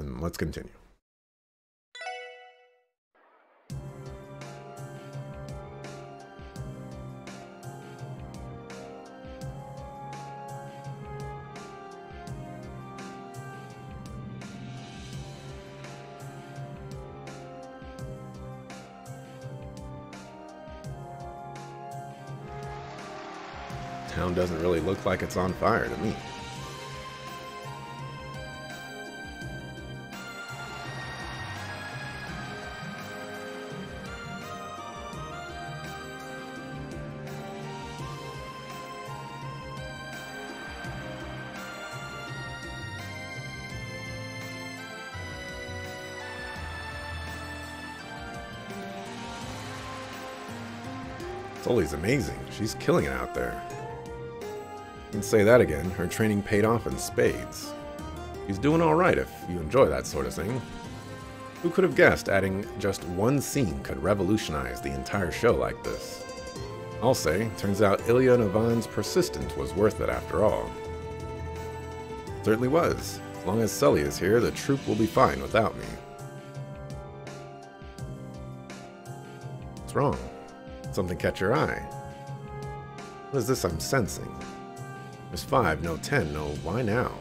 and let's continue. Town doesn't really look like it's on fire to me. Sully's amazing. She's killing it out there. You can say that again. Her training paid off in spades. She's doing alright if you enjoy that sort of thing. Who could have guessed adding just one scene could revolutionize the entire show like this? I'll say, turns out Ilya and Ivan's persistence was worth it after all. Certainly was. As long as Sully is here, the troop will be fine without me. What's wrong? Something catch your eye? What is this I'm sensing? There's 5, no 10, no why now?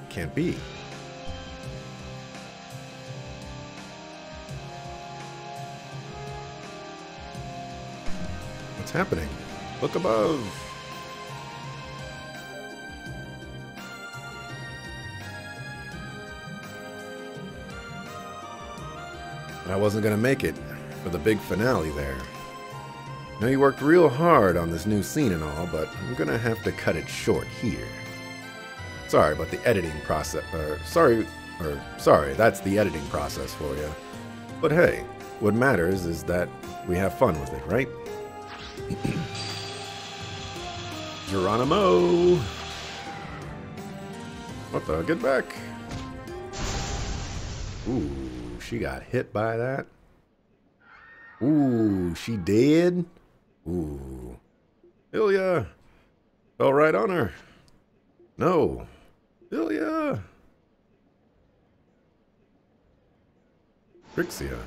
Can't be. What's happening? Look above! But I wasn't gonna make it for the big finale there. I know you worked real hard on this new scene and all, but I'm gonna have to cut it short here. Sorry about the editing process, sorry, that's the editing process for you. But hey, what matters is that we have fun with it, right? Geronimo! What the? Get back! Ooh, she got hit by that. Ooh, she dead? Ooh. Ilya! Fell right on her. No. Ilya! Rixia.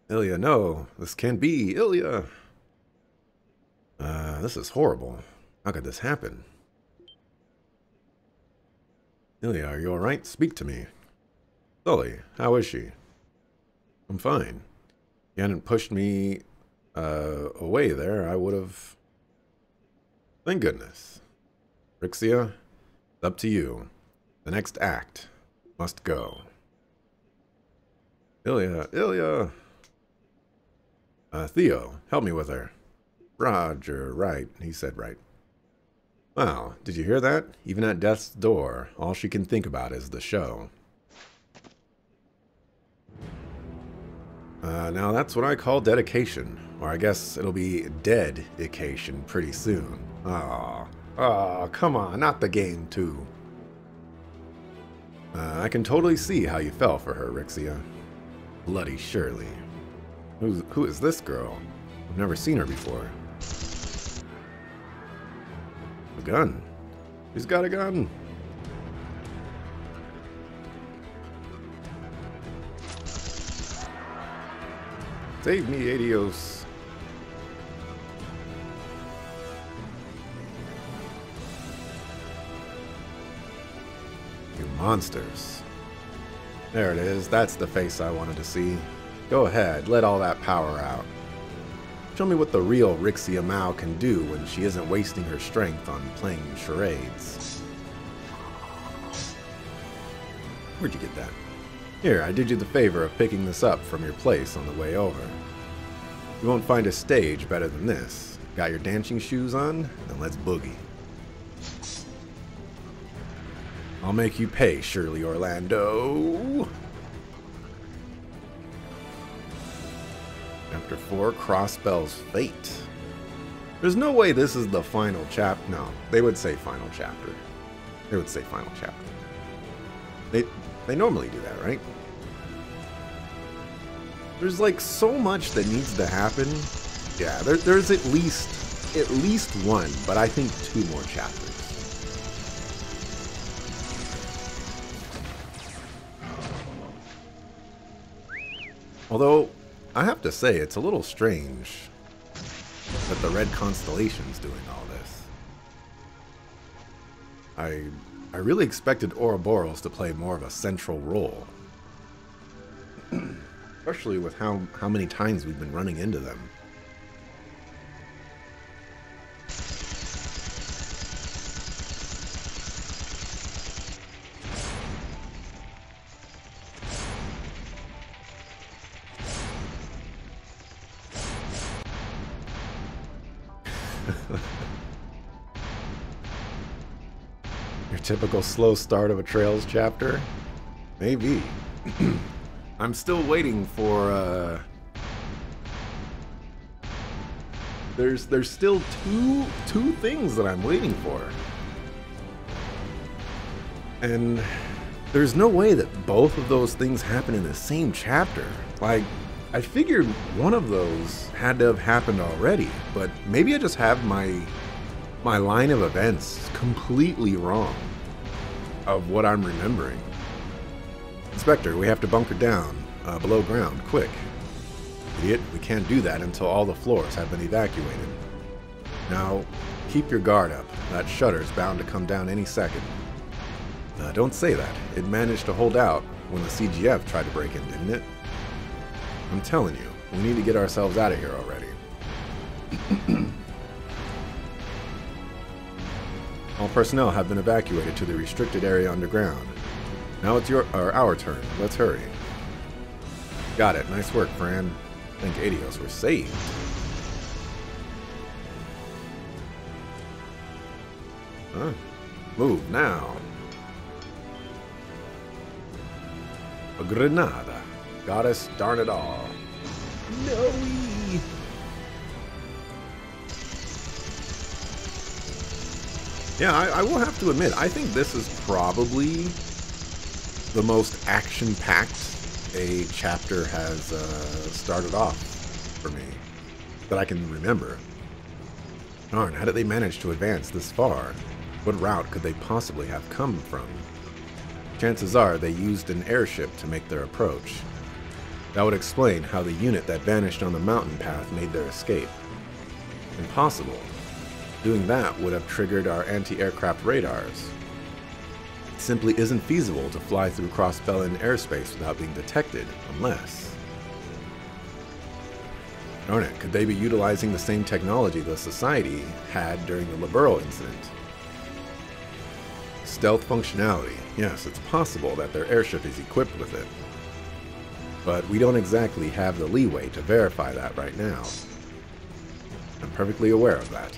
Ilya, no. This can't be. Ilya! This is horrible. How could this happen? Ilya, are you alright? Speak to me. Sully, how is she? I'm fine. If you hadn't pushed me away there, I would have... Thank goodness. Rixia, it's up to you. The next act must go. Ilya! Theo, help me with her. Roger, right. He said right. Wow, did you hear that? Even at death's door, all she can think about is the show. Now that's what I call dedication. Or I guess it'll be dead-ication pretty soon. Aw, come on, not the game too. I can totally see how you fell for her, Rixia. Bloody Shirley. Who is this girl? I've never seen her before. A gun. She's got a gun. Save me, Adios. You monsters. There it is. That's the face I wanted to see. Go ahead, let all that power out. Show me what the real Rixia Mao can do when she isn't wasting her strength on playing charades. Where'd you get that? Here, I did you the favor of picking this up from your place on the way over. You won't find a stage better than this. Got your dancing shoes on? Then let's boogie. I'll make you pay, Shirley Orlando. Chapter 4, Crossbell's Fate. There's no way this is the final chapter. No, they would say final chapter. They would say final chapter. They normally do that, right? There's like so much that needs to happen. Yeah, there's at least one, but I think 2 more chapters. Although, I have to say, it's a little strange that the Red Constellation's doing all this. I really expected Ouroboros to play more of a central role. Especially with how many times we've been running into them. Your typical slow start of a Trails chapter? Maybe. I'm still waiting for, There's still two things that I'm waiting for. And there's no way that both of those things happen in the same chapter. Like, I figured one of those had to have happened already, but maybe I just have my line of events completely wrong of what I'm remembering. Inspector, we have to bunker down below ground, quick. Idiot, we can't do that until all the floors have been evacuated. Now, keep your guard up. That shutter's bound to come down any second. Don't say that. It managed to hold out when the CGF tried to break in, didn't it? I'm telling you, we need to get ourselves out of here already. All personnel have been evacuated to the restricted area underground. Now it's our turn. Let's hurry. Got it. Nice work, Fran. Thank Adios, we're saved. Huh? Move now. A Granada. Goddess, darn it all. No. Yeah, I will have to admit, I think this is probably the most action-packed a chapter has started off for me that I can remember. Darn, how did they manage to advance this far? What route could they possibly have come from? Chances are they used an airship to make their approach. That would explain how the unit that vanished on the mountain path made their escape. Impossible. Doing that would have triggered our anti-aircraft radars. It simply isn't feasible to fly through cross-Bellin airspace without being detected, unless... Darn it, could they be utilizing the same technology the Society had during the Liberal incident? Stealth functionality. Yes, it's possible that their airship is equipped with it. But we don't exactly have the leeway to verify that right now. I'm perfectly aware of that.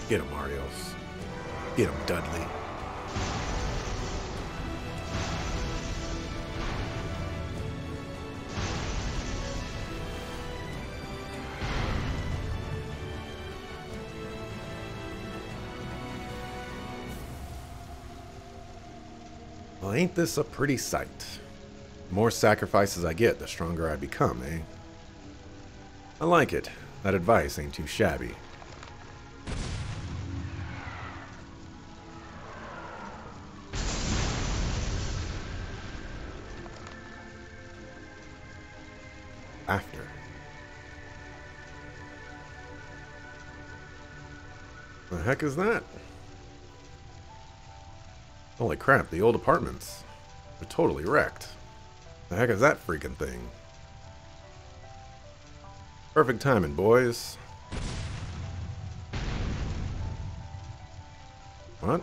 Get him, Marios. Get him, Dudley. Well, ain't this a pretty sight? The more sacrifices I get, the stronger I become, eh? I like it. That advice ain't too shabby. After. The heck is that? Holy crap, the old apartments. They're totally wrecked. The heck is that freaking thing? Perfect timing, boys. What?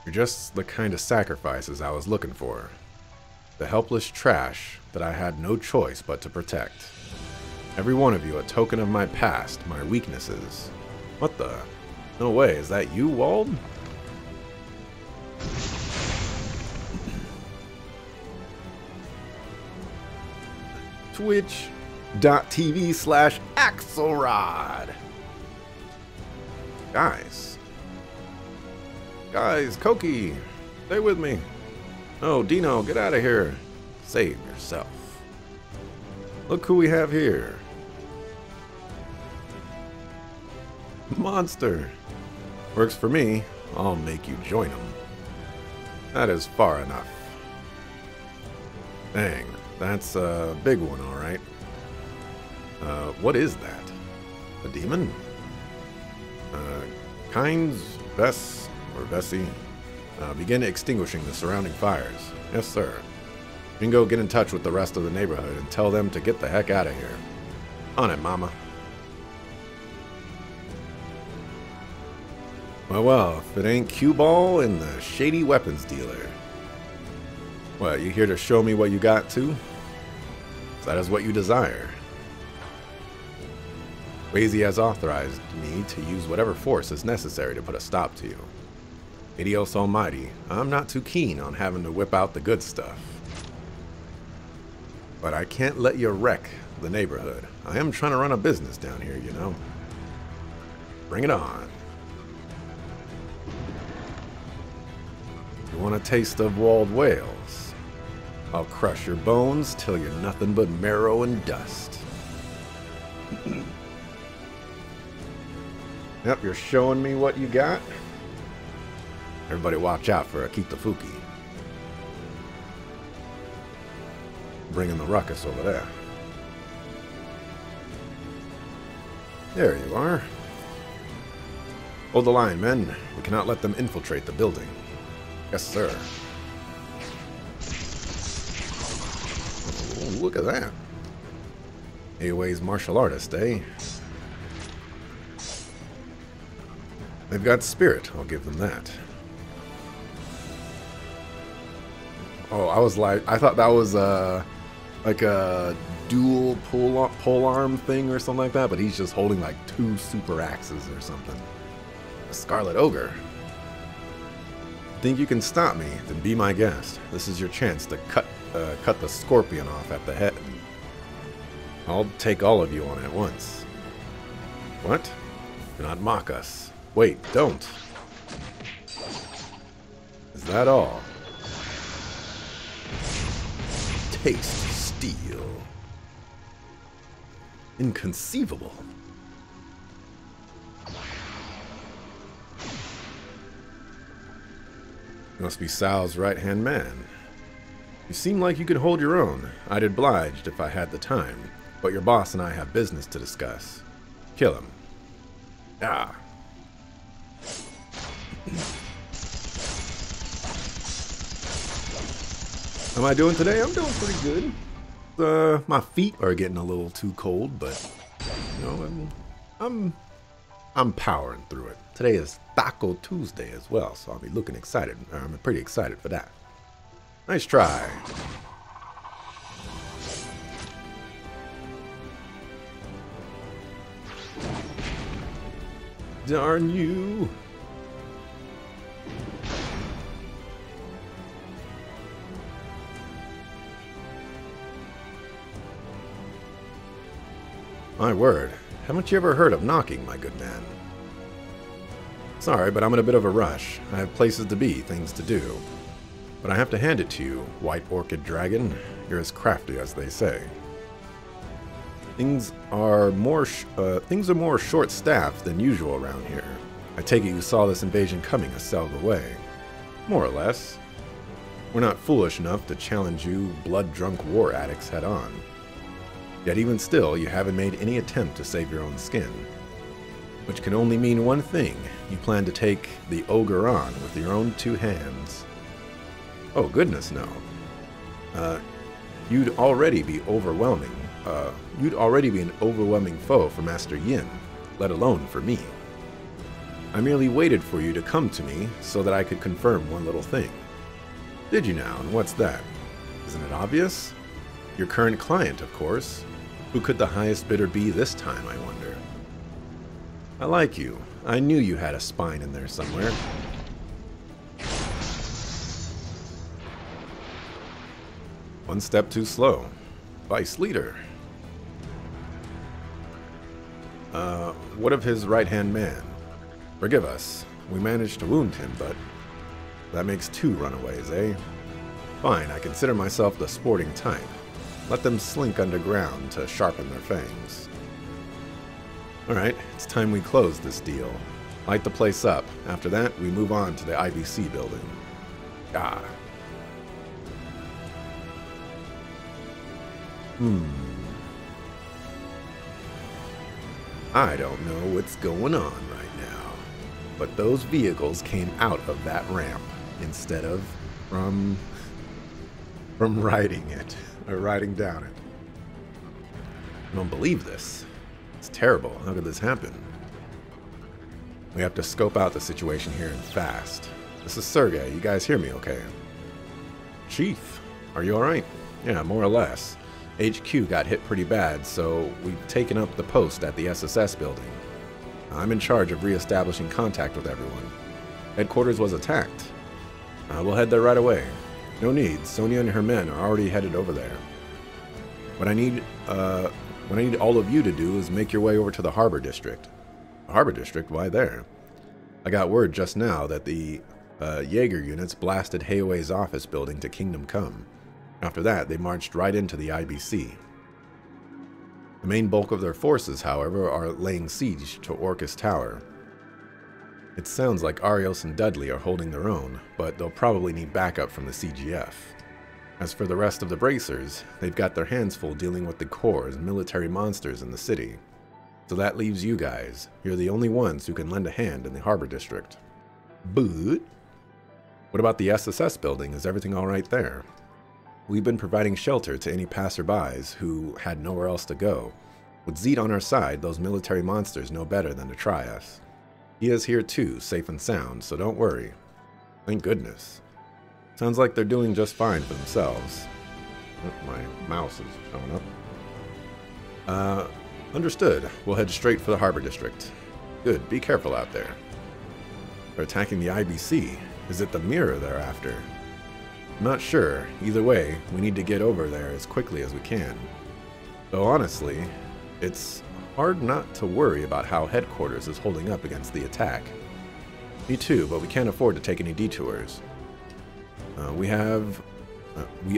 You're just the kind of sacrifices I was looking for. The helpless trash that I had no choice but to protect. Every one of you a token of my past, my weaknesses. What the? No way, is that you, Wald? Twitch.tv/Axelrod. Guys, Koki, stay with me. No, Dino, get out of here. Save yourself. yourself. Look who we have here. Monster. Works for me. I'll make you join him. That is far enough. Dang, that's a big one, alright. What is that? A demon? Kynes, Vess, or Vessi, begin extinguishing the surrounding fires. Yes, sir. You can go get in touch with the rest of the neighborhood and tell them to get the heck out of here. On it, mama. Well, if it ain't Q-Ball and the shady weapons dealer. Well, you here to show me what you got, too? That is what you desire. Wazy has authorized me to use whatever force is necessary to put a stop to you. Idios almighty, I'm not too keen on having to whip out the good stuff. But I can't let you wreck the neighborhood. I am trying to run a business down here, you know. Bring it on. You want a taste of walled whales? I'll crush your bones till you're nothing but marrow and dust. Yep, you're showing me what you got. Everybody watch out for Akitafuki. Bringing the ruckus over there. There you are. Hold the line, men. We cannot let them infiltrate the building. Yes, sir. Oh, look at that. AOA's martial artist, eh? They've got spirit, I'll give them that. Oh, I thought that was like a dual pole arm thing or something like that, but he's just holding like 2 super axes or something. A Scarlet Ogre. Think you can stop me? Then be my guest. This is your chance to cut the scorpion off at the head. I'll take all of you on at once. What? Do not mock us. Wait, don't. Is that all? Taste steel. Inconceivable. You must be Sal's right-hand man. You seem like you could hold your own. I'd obliged if I had the time, but your boss and I have business to discuss. Kill him. Ah. How am I doing today? I'm doing pretty good. My feet are getting a little too cold, but you know, I'm powering through it. Today is Taco Tuesday as well, so I'll be looking excited. I'm pretty excited for that. Nice try. Darn you. My word, haven't you ever heard of knocking, my good man? Sorry, but I'm in a bit of a rush. I have places to be, things to do. But I have to hand it to you, White Orchid Dragon. You're as crafty as they say. Things are more short-staffed than usual around here. I take it you saw this invasion coming a Selga way. More or less. We're not foolish enough to challenge you blood-drunk war addicts head-on. Yet even still, you haven't made any attempt to save your own skin. Which can only mean one thing. You plan to take the ogre on with your own 2 hands. Oh, goodness, no. You'd already be overwhelming. You'd already be an overwhelming foe for Master Yin, let alone for me. I merely waited for you to come to me so that I could confirm one little thing. Did you now, and what's that? Isn't it obvious? Your current client, of course. Who could the highest bidder be this time, I wonder? I like you. I knew you had a spine in there somewhere. One step too slow. Vice leader. What of his right-hand man? Forgive us. We managed to wound him, but that makes 2 runaways, eh? Fine, I consider myself the sporting type. Let them slink underground to sharpen their fangs. Alright, it's time we close this deal. Light the place up. After that, we move on to the IBC building. Ah. I don't know what's going on right now, but those vehicles came out of that ramp instead of from riding it, or riding down it. I don't believe this. It's terrible. How could this happen? We have to scope out the situation here and fast. This is Sergey. You guys hear me okay? Chief, are you alright? Yeah, more or less. HQ got hit pretty bad, so we've taken up the post at the SSS building. I'm in charge of re-establishing contact with everyone. Headquarters was attacked. We'll head there right away. No need. Sonia and her men are already headed over there. What I need all of you to do is make your way over to the Harbor District. The Harbor District? Why there? I got word just now that the Jaeger units blasted Hayway's office building to Kingdom Come. After that, they marched right into the IBC. The main bulk of their forces, however, are laying siege to Orcus Tower. It sounds like Arios and Dudley are holding their own, but they'll probably need backup from the CGF. As for the rest of the bracers, they've got their hands full dealing with the Corps' military monsters in the city. So that leaves you guys. You're the only ones who can lend a hand in the Harbor District. But what about the SSS building? Is everything alright there? We've been providing shelter to any passerbys who had nowhere else to go. With Zeke on our side, those military monsters know better than to try us. He is here too, safe and sound, so don't worry. Thank goodness. Sounds like they're doing just fine for themselves. Oh, my mouse is showing up. Understood. We'll head straight for the Harbor District. Good, be careful out there. They're attacking the IBC. Is it the mirror they're after? I'm not sure. Either way, we need to get over there as quickly as we can. Though honestly, it's hard not to worry about how headquarters is holding up against the attack. Me too, but we can't afford to take any detours. We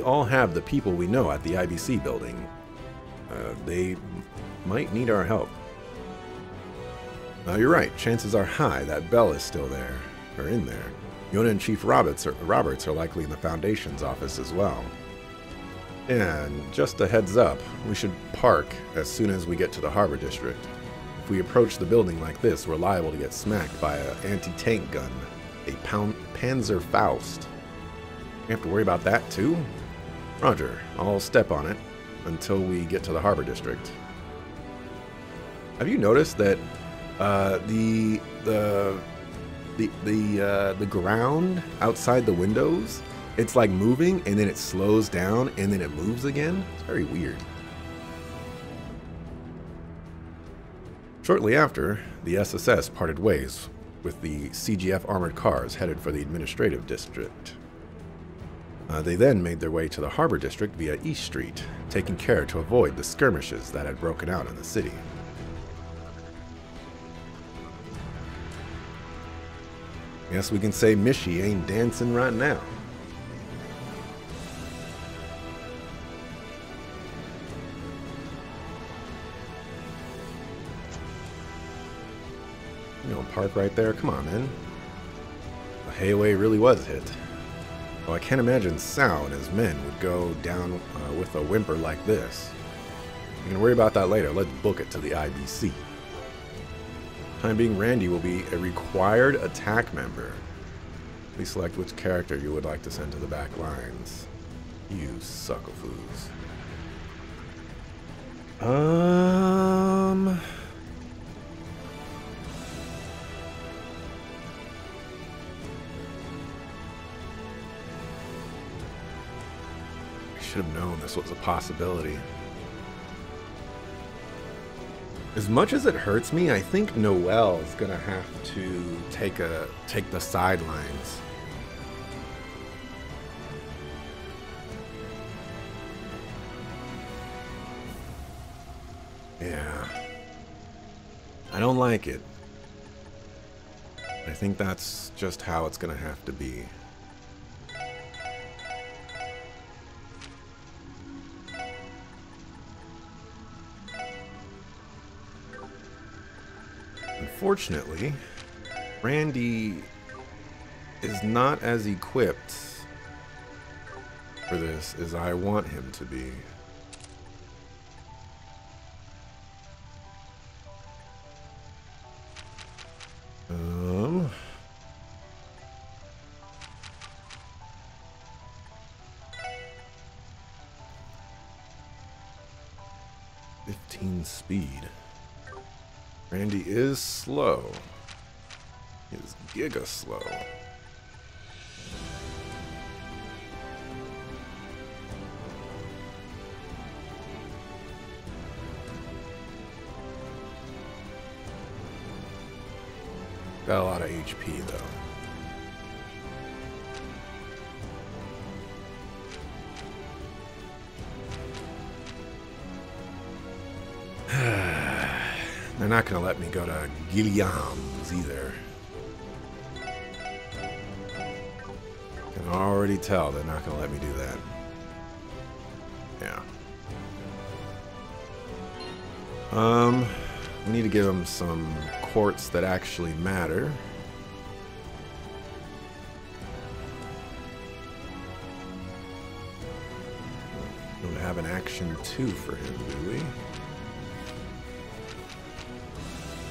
all have the people we know at the IBC building. They might need our help. You're right. Chances are high that Bell is still there, or in there. Yona and Chief Roberts are likely in the Foundation's office as well. And just a heads up, we should park as soon as we get to the Harbor District. If we approach the building like this, we're liable to get smacked by an anti-tank gun, a Panzer Faust. We have to worry about that too? Roger, I'll step on it until we get to the Harbor District. Have you noticed that the ground outside the windows, it's like moving and then it slows down and then it moves again? It's very weird. Shortly after, the SSS parted ways with the CGF armored cars headed for the administrative district. They then made their way to the Harbor District via East Street, taking care to avoid the skirmishes that had broken out in the city. Guess we can say Mishi ain't dancing right now. You know, park right there. Come on, man. The Hayway really was hit. Well, I can't imagine Sal and his men would go down with a whimper like this. We can worry about that later. Let's book it to the IBC. Time being, Randy will be a required attack member. Please select which character you would like to send to the back lines. You suckafoos. I should have known this was a possibility. As much as it hurts me, I think Noelle's gonna have to take the sidelines. Yeah. I don't like it. I think that's just how it's gonna have to be. Unfortunately, Randy is not as equipped for this as I want him to be. 15 speed. Randy is slow. He is giga slow. Got a lot of HP though. They're not going to let me go to Gilliam's either. I can already tell they're not going to let me do that. Yeah. We need to give them some quartz that actually matter. Don't have an action 2 for him, do we?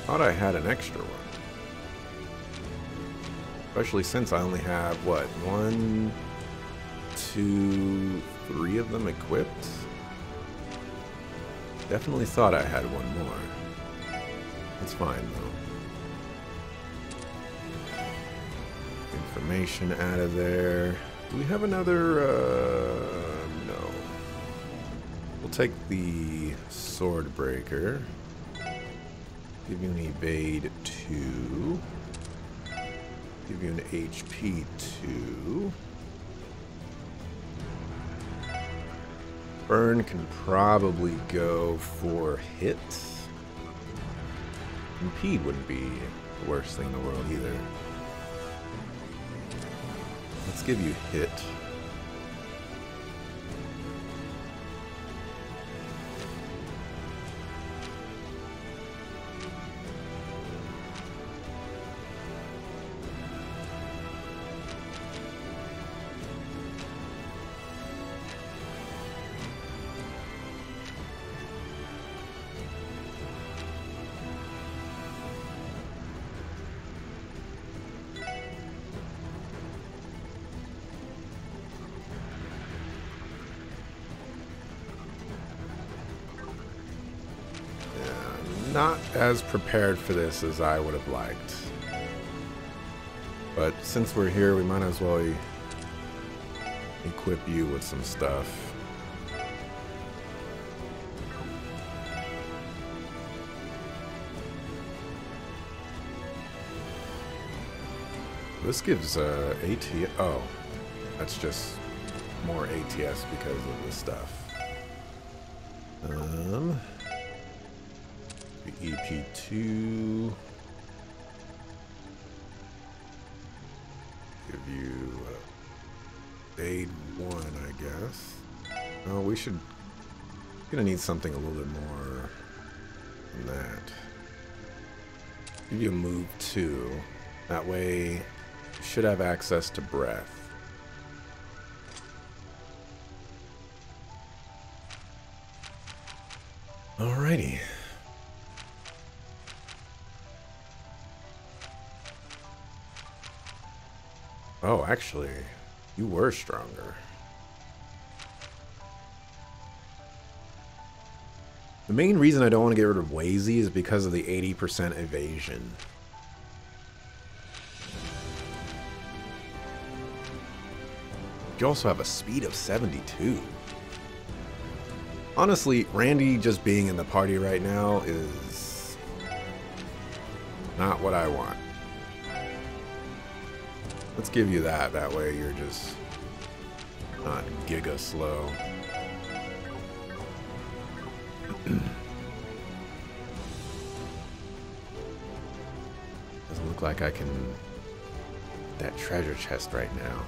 Thought I had an extra one. Especially since I only have, what, 1, 2, 3 of them equipped? Definitely thought I had one more. That's fine, though. Information out of there. Do we have another, no. We'll take the sword breaker. Give you an evade 2. Give you an HP 2. Burn can probably go for hit. Impede wouldn't be the worst thing in the world either. Let's give you hit. Not as prepared for this as I would have liked. But since we're here, we might as well equip you with some stuff. This gives AT. Oh, that's just more ATS because of the stuff. EP2. Give you aid 1, I guess. Oh, we should. Gonna need something a little bit more than that. Give you a move 2. That way, you should have access to breath. Alrighty. Oh, actually, you were stronger. The main reason I don't want to get rid of Wazy is because of the 80% evasion. You also have a speed of 72. Honestly, Randy just being in the party right now is not what I want. Let's give you that. That way you're just not giga slow. Doesn't look like I can that treasure chest right now.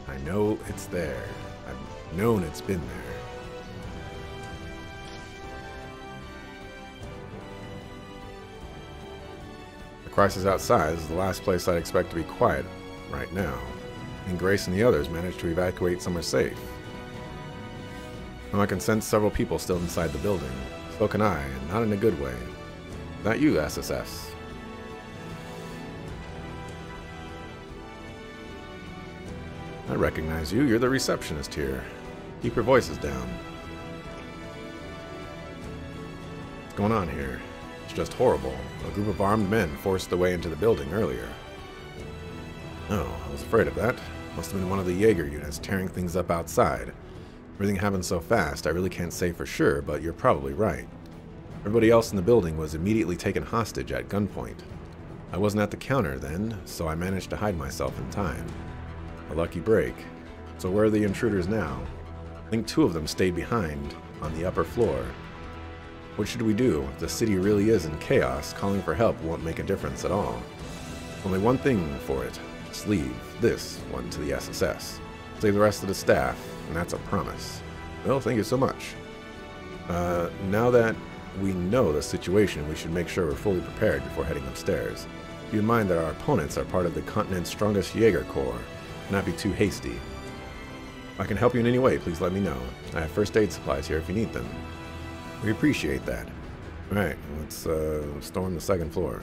I know it's there. I've known it's been there. Crisis outside is the last place I'd expect to be quiet right now. And Grace and the others managed to evacuate somewhere safe. Now I can sense several people still inside the building. So can I, and not in a good way. Not you, SSS. I recognize you. You're the receptionist here. Keep your voices down. What's going on here? It's just horrible. A group of armed men forced their way into the building earlier. Oh, I was afraid of that. Must have been one of the Jaeger units tearing things up outside. Everything happened so fast, I really can't say for sure, but you're probably right. Everybody else in the building was immediately taken hostage at gunpoint. I wasn't at the counter then, so I managed to hide myself in time. A lucky break. So where are the intruders now? I think 2 of them stayed behind, on the upper floor. What should we do? If the city really is in chaos, calling for help won't make a difference at all. Only one thing for it. Just leave this one to the SSS. Save the rest of the staff, and that's a promise. Well, thank you so much. Now that we know the situation, we should make sure we're fully prepared before heading upstairs. Keep in mind that our opponents are part of the continent's strongest Jaeger Corps. Not be too hasty. If I can help you in any way, please let me know. I have first aid supplies here if you need them. We appreciate that. Alright, let's storm the 2nd floor.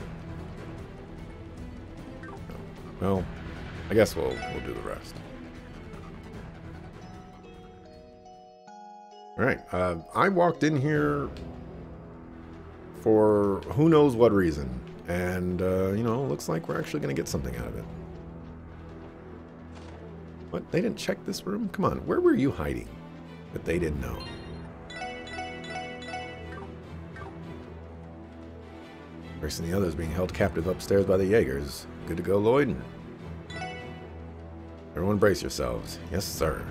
Well, I guess we'll do the rest. Alright, I walked in here for who knows what reason. And, you know, looks like we're actually going to get something out of it. What? They didn't check this room? Come on, where were you hiding that they didn't know? Grace and the others being held captive upstairs by the Jaegers. Good to go, Lloyd? Everyone brace yourselves. Yes, sir.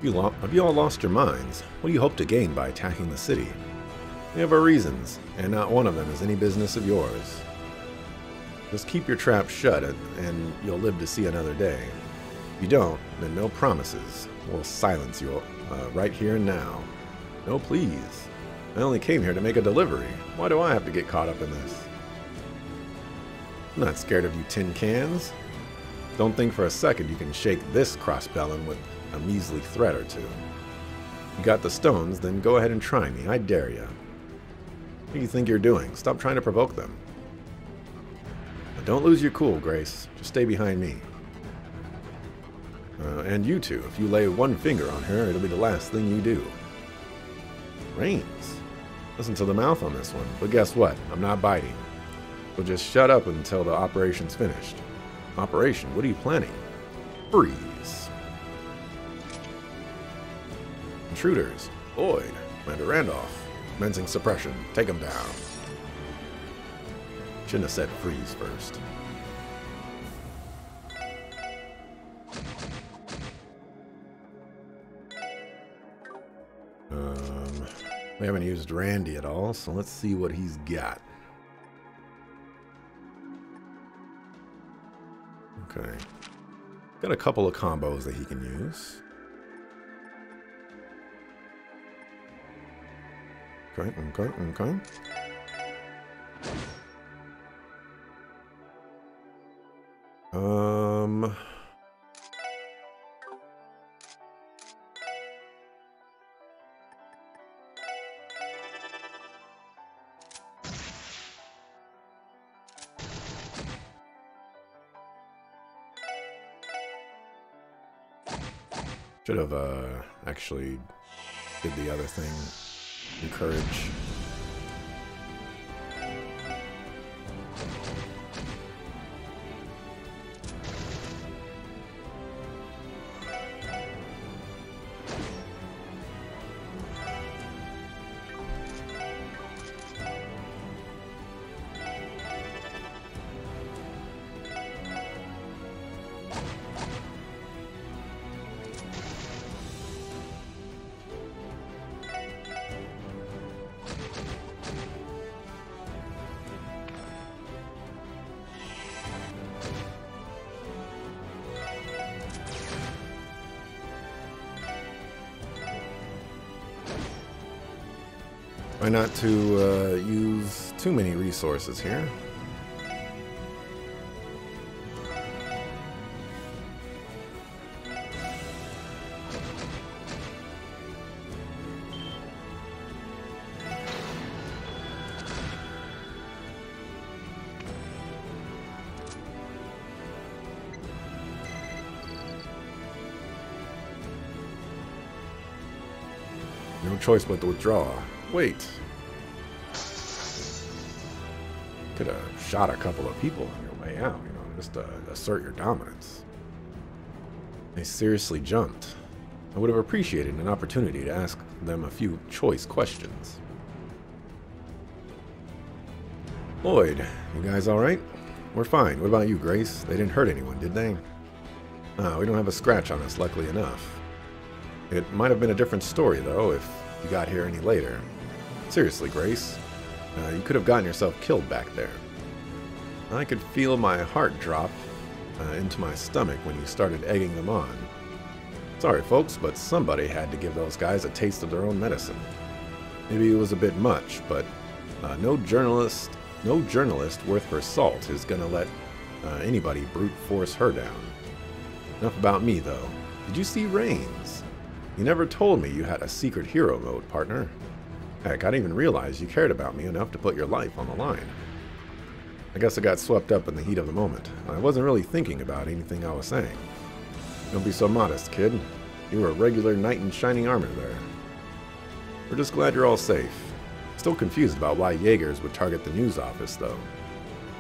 Have you all lost your minds? What do you hope to gain by attacking the city? We have our reasons, and not one of them is any business of yours. Just keep your trap shut, and you'll live to see another day. If you don't, then no promises. We'll silence you right here and now. No, please. I only came here to make a delivery. Why do I have to get caught up in this? I'm not scared of you tin cans. Don't think for a second you can shake this crossbellum with a measly threat or two. You got the stones, then go ahead and try me. I dare you. What do you think you're doing? Stop trying to provoke them. But don't lose your cool, Grace. Just stay behind me. And you two, if you lay one finger on her, it'll be the last thing you do. Rains. Listen to the mouth on this one. But guess what? I'm not biting. So just shut up until the operation's finished. Operation? What are you planning? Freeze. Intruders. Lloyd. Commander Randolph. Commencing suppression. Take him down. Shouldn't have said freeze first. We haven't used Randy at all, so let's see what he's got. Okay. Got a couple of combos that he can use. Okay, okay, okay. Should have actually did the other thing. Encourage. Try not to use too many resources here. No choice but to withdraw. Wait. Could have shot a couple of people on your way out, you know, just to assert your dominance. They seriously jumped. I would have appreciated an opportunity to ask them a few choice questions. Lloyd, you guys alright? We're fine. What about you, Grace? They didn't hurt anyone, did they? We don't have a scratch on us, luckily enough. It might have been a different story, though, if you got here any later. Seriously, Grace, you could have gotten yourself killed back there. I could feel my heart drop into my stomach when you started egging them on. Sorry, folks, but somebody had to give those guys a taste of their own medicine. Maybe it was a bit much, but no journalist worth her salt is gonna let anybody brute force her down. Enough about me, though. Did you see Rains? You never told me you had a secret hero mode, partner. Heck, I didn't even realize you cared about me enough to put your life on the line. I guess I got swept up in the heat of the moment. I wasn't really thinking about anything I was saying. Don't be so modest, kid. You were a regular knight in shining armor there. We're just glad you're all safe. Still confused about why Jaegers would target the news office, though.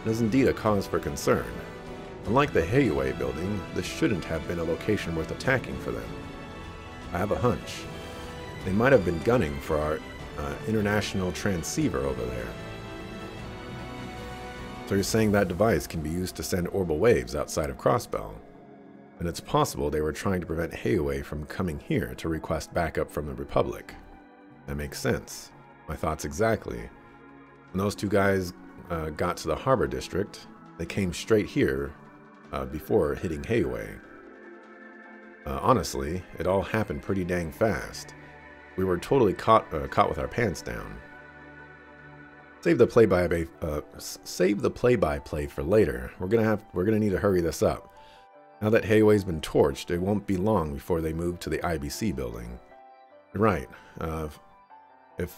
It is indeed a cause for concern. Unlike the Hayway building, this shouldn't have been a location worth attacking for them. I have a hunch. They might have been gunning for our international transceiver over there. So you're saying that device can be used to send orbital waves outside of Crossbell? And it's possible they were trying to prevent Hayway from coming here to request backup from the Republic. That makes sense. My thoughts exactly. When those two guys got to the Harbor District, they came straight here before hitting Hayway. Honestly, it all happened pretty dang fast. We were totally caught with our pants down. Save the play-by-play for later. We're gonna need to hurry this up. Now that Hayway's been torched, it won't be long before they move to the IBC building. You're right. If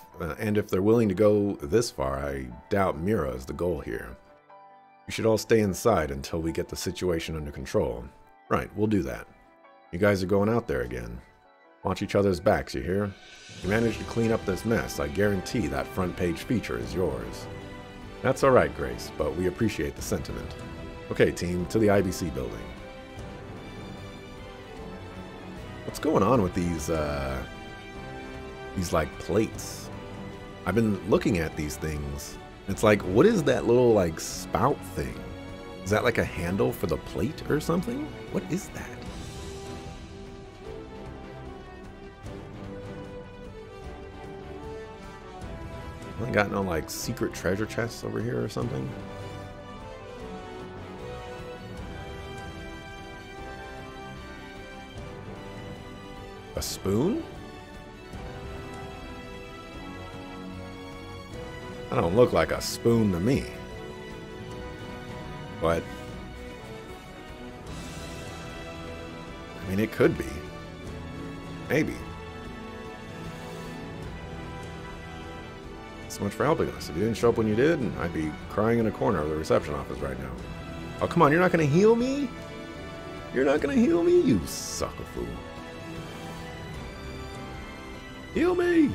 they're willing to go this far, I doubt Mira is the goal here. We should all stay inside until we get the situation under control. Right, we'll do that. You guys are going out there again. Watch each other's backs, you hear? You managed to clean up this mess. I guarantee that front page feature is yours. That's alright, Grace, but we appreciate the sentiment. Okay, team, to the IBC building. What's going on with these like plates? I've been looking at these things. It's like, what is that little like spout thing? Is that like a handle for the plate or something? What is that? I got no like secret treasure chests over here or something. A spoon? That don't look like a spoon to me. But I mean, it could be. Maybe. So much for helping us. If you didn't show up when you did, I'd be crying in a corner of the reception office right now. Oh, come on, you're not going to heal me? You're not going to heal me, you sucker fool. Heal me!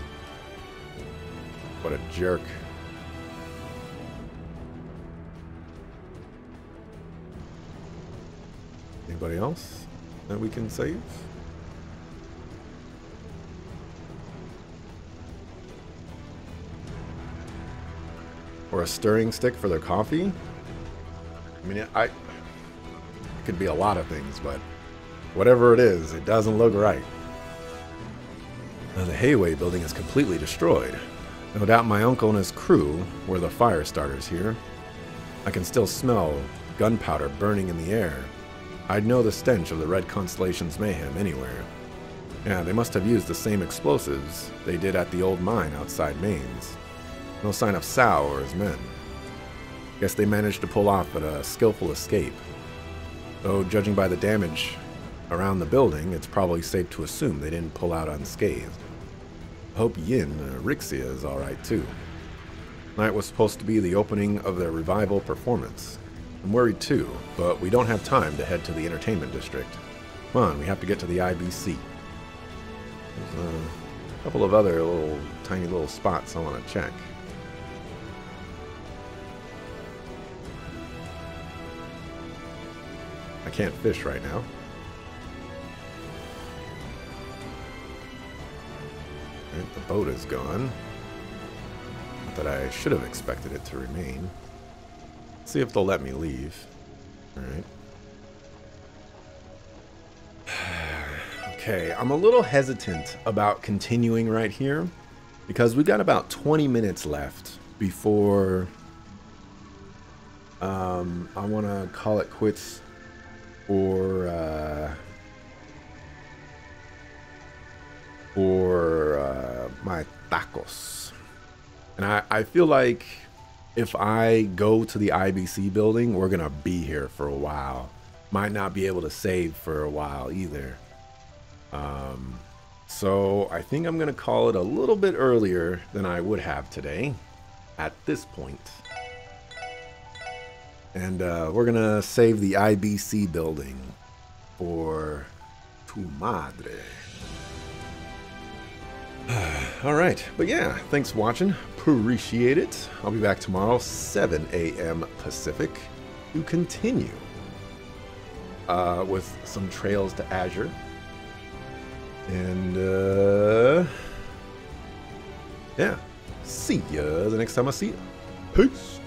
What a jerk. Anybody else that we can save? Or a stirring stick for their coffee? I mean, it could be a lot of things, but whatever it is, it doesn't look right. Now, the Hayway building is completely destroyed. No doubt my uncle and his crew were the fire starters here. I can still smell gunpowder burning in the air. I'd know the stench of the Red Constellation's mayhem anywhere. Yeah, they must have used the same explosives they did at the old mine outside Mainz. No sign of Sao or his men. Guess they managed to pull off a skillful escape. Though, judging by the damage around the building, it's probably safe to assume they didn't pull out unscathed. I hope Yin, Rixia, is alright too. Tonight was supposed to be the opening of their revival performance. I'm worried too, but we don't have time to head to the entertainment district. Come on, we have to get to the IBC. There's a couple of other tiny little spots I want to check. I can't fish right now. Right, the boat is gone. Not that I should have expected it to remain. Let's see if they'll let me leave. Alright. Okay, I'm a little hesitant about continuing right here because we've got about 20 minutes left before I want to call it quits for my tacos. And I feel like if I go to the IBC building, we're gonna be here for a while. Might not be able to save for a while either. So I think I'm gonna call it a little bit earlier than I would have today at this point. And we're gonna save the IBC building for tu madre. Alright, but yeah, thanks for watching. Appreciate it. I'll be back tomorrow, 7 a.m. Pacific, to continue with some trails to Azure. And yeah, see ya the next time I see you. Peace.